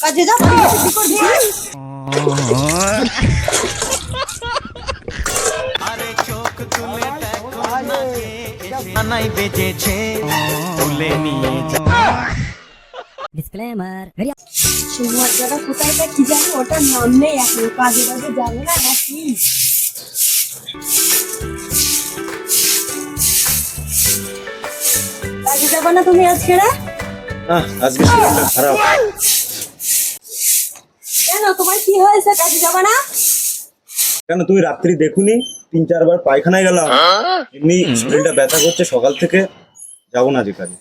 কাজে যা, কি করবি? আরে চোখ তুলে দেখো না কে এসে নাই বেজেছে তুলে নিয়ে যা। ডিসক্লেমার সুমর্যাদা কোথায় তা কি জানি, ওটার নাম নেই এখন। কাজে কাজে যাবে না নাকি? কাজে যাবে না তুমি আজকে? রে আজকে শরীরটা খারাপ। কেন, তোমার কি হয়েছে? কাজে যাবে না? কেন তুমি রাত্রি দেখুনি 3-4 বার পায়খানায় গেলাম, এমনি শরীরটা ব্যথা করছে সকাল থেকে, যাবো না যে কাজে।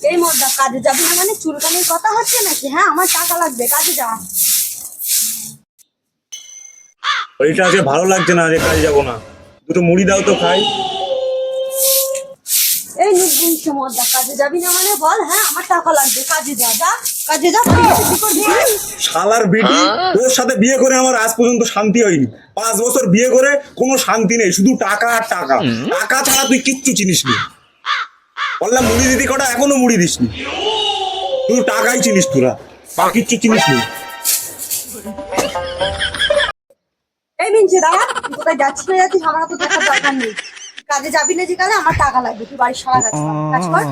এই মর্দা, কাজে যাবি না মানে চুলকানির কথা হচ্ছে নাকি? হ্যাঁ, আমার টাকা লাগবে, কাজে যা। শরীরটা আজকে ভালো লাগছে না, যে কাজে যাবো না। দুটো মুড়ি দাও তো খাই। এই নির্দিষ্ট মর্দা, কাজে যাবি না মানে বল, হ্যাঁ আমার টাকা লাগবে, কাজে যা। যা কাজে যা, কি করবি? শালার বেটি, তোর সাথে বিয়ে করে আমার আজ পর্যন্ত শান্তি হয়নি। 5 বছর বিয়ে করে কোনো শান্তি নেই, শুধু টাকা আর টাকা। টাকা ছাড়া তুই কিচ্ছু চিনিস নি। বললাম মুড়ি দিদি কটা, এখনো মুড়ি দিসনি। তুই টাকাই চিনিস, তোরা কিচ্ছু চিনিস নি। এই মিনছে দাঁড়া, তুই কোথায় যাচ্ছিস না যাচ্ছিস আমার তো দেখার দরকার নেই। কাজে যাবি না যে কাজে, আমার টাকা লাগবে, তুই বাড়ির সারা কাজ কর, কাজ কর।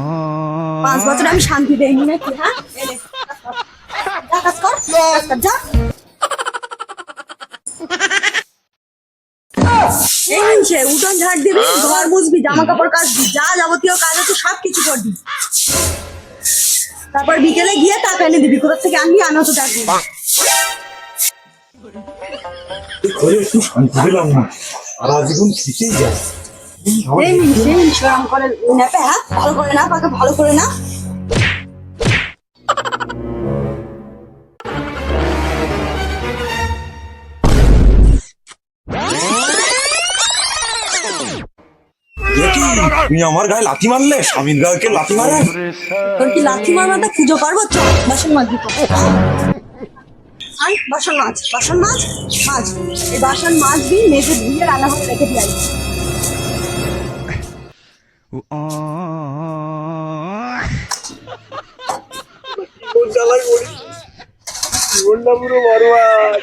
5 বছর আমি শান্তি দেইনি নাকি? হ্যাঁ, এলে যা কাজ কর, কাজ কর, যা। এই মিনছে, উঠোন ঝাড় দিবি, ঘর মুছবি, জামা কাপড় কাচবি, যা যাবতীয় কাজ আছে সব কিছু করবি। তারপর বিকেলে গিয়ে টাকা এনে দিবি, কোথা থেকে আনবি আনা তো দেখবি। ঘরে একটু শান্তি পেলাম না, সারা জীবন শিখেই যায়। এই মিনছে, ইনশোরাম করে নেপে, হ্যাঁ ভালো করে না, পাকে ভালো করে না। তুমি আমার গায়ে লাথি মারলে, স্বামীর গায়ে কে লাথি মারে? তোর কি লাথি মারমাটা পুজো করবো? চল বাসন মাজবি তো। বাসন মাছ, বাসন মাছ, মাছ। এই বাসন মাজবি, মেজে ধুয়ে রান্না করে রেখে দিয়ে আসবি। জীবনটা পুরো বরবাদ।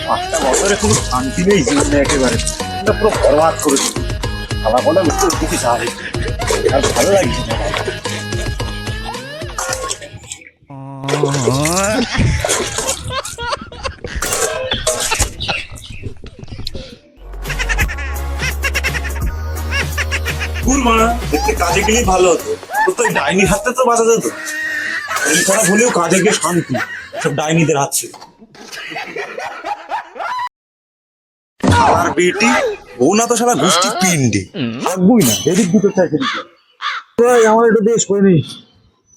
পাঁচটা বছরে কোনো শান্তি নেই জীবনে, একেবারে এটা পুরো বরবাদ করেছে। খাওয়া বলে কিছু সাহায্য আর ভালো লাগছে না। দেখতে কাজে গেলেই ভালো হতো, তোর তো ডাইনির হাতে তো বাঁচা যেত। এই খারাপ হলেও কাজে গিয়ে শান্তি, সব ডাইনিদের হাতে। খাওয়ার বেটি ও না তো সারা গোষ্ঠী পিন্ডে, থাকবই না। এদিক দুটো চাইছে আমার একটু দেশ করিনি,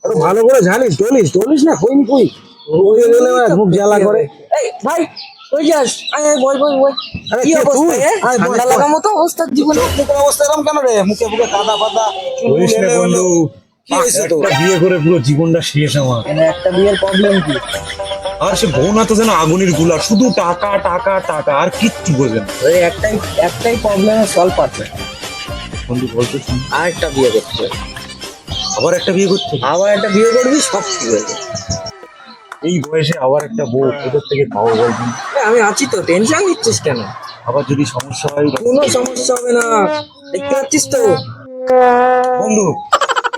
আরো ভালো করে জানিস, টলিস টলিস না কইনি কই ওই গেলে মুখ জ্বালা করে। এই ভাই, ওই যাস, আয় আয়, বই বই বই। কি অবস্থা রে? ঠান্ডা লাগার মতো অবস্থা জীবনে। তোর অবস্থা এরকম কেন রে? মুখে মুখে কাদা পাতা। বন্ধু, কি হয়েছে তো? বিয়ে করে পুরো জীবনটা শেষ আমার। একটা বিয়ের প্রবলেম কি? আর সে বউ না তো যেন আগুনের গুলা, শুধু টাকা টাকা টাকা, আর কিচ্ছু বোঝে না। ওই একটাই প্রবলেমের সলভ আছে। বন্ধু বলতে শুন, আর একটা বিয়ে করতে হবে। আবার একটা বিয়ে করতে হবে? আবার একটা বিয়ে করবি, সব ঠিক হয়ে যাবে। এই বয়সে আবার একটা বউ, কোথার থেকে পাবো বলবি? আমি আছি তো, টেনশন নিচ্ছিস কেন? আবার যদি সমস্যা হয়? কোনো সমস্যা হবে না, দেখতে পাচ্ছিস তো। বন্ধু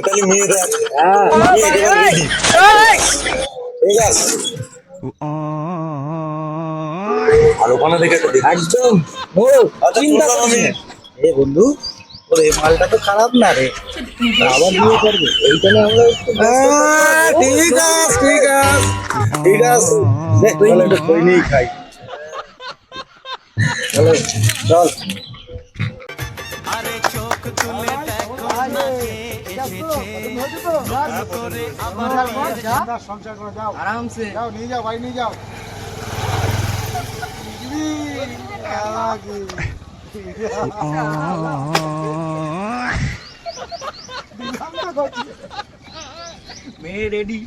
তাহলে মেয়ে দেখ, মেয়ে একেবারে ready। ঠিক আছে, ভালো পানা দেখে একটা দেখ। একদম আচ্ছা, চিন্তা শুনলাম করিস আমি। না। এ বন্ধু, ওর এই মালটা তো খারাপ না রে, আবার বিয়ে করবে এইখানে আমরা একটু ঠিক আছে ঠিক আছে ঠিক আছে, দেখ তুই একটু খই নিয়েই খাই। চলো চল। আরে চোখ তুলে দেখো না কে এসেছে করে আবার সংসার করে যাও, আরামসে যাও, নিয়ে যাও ভাই, নিয়ে যাও। মেয়ে রেডি।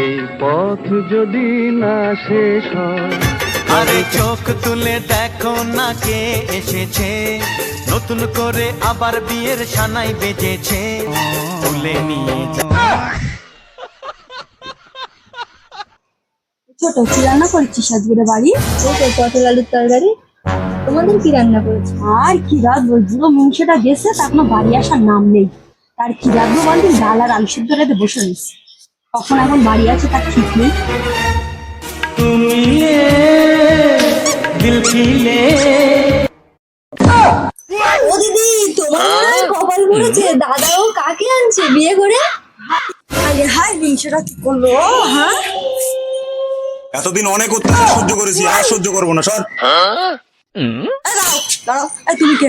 এই পথ যদি না শেষ হয় আরে চোখ তুলে দেখো না কে এসেছে, নতুন করে আবার বিয়ের সানাই বেজেছে, তুলে নিয়ে যা। ছোট কি রান্না করেছিস আজকে রে বাড়ি? এই তো পটল আলুর তরকারি। তোমাদের কি রান্না করেছো? আর কি রাঁধবো, বুড়ো মহিষটা গেছে তা এখনো বাড়ি আসার নাম নেই। তার কি রাঁধবো বলতে ডাল আর আলু সিদ্ধ রেঁধে বসে রয়েছে, কখন এখন বাড়ি আছে তার ঠিক নেই। তুমি দিল খিলে। ও দিদি, তোমার মনে হয় কপাল পড়েছে, দাদাও কাকে আনছে বিয়ে করে? আরে হাই হিংসেটা কি করলো? হ্যাঁ এতদিন অনেক অত্যাচার সহ্য করেছি, আর সহ্য করবো না সর। দাঁড়াও দাঁড়াও, এই তুমি কে?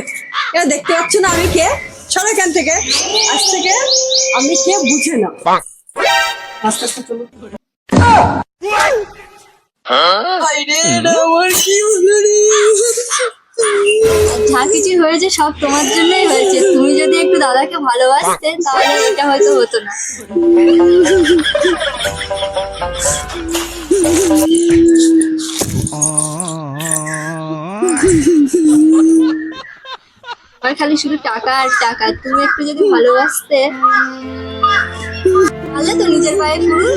এটা দেখতে পাচ্ছ না আমি কে? সরো এখান থেকে, আজ থেকে আমি কে বুঝে না। আস্তে আস্তে চলো। আরে আমার কি হলো রে? যা কিছু হয়েছে সব তোমার জন্যই হয়েছে। তুমি যদি একটু দাদাকে ভালোবাসতে তাহলে এটা হয়তো হতো না। আমার খালি শুধু টাকা আর টাকা। তুমি একটু যদি ভালোবাসতে তাহলে তো নিজের পায়ে পুরো।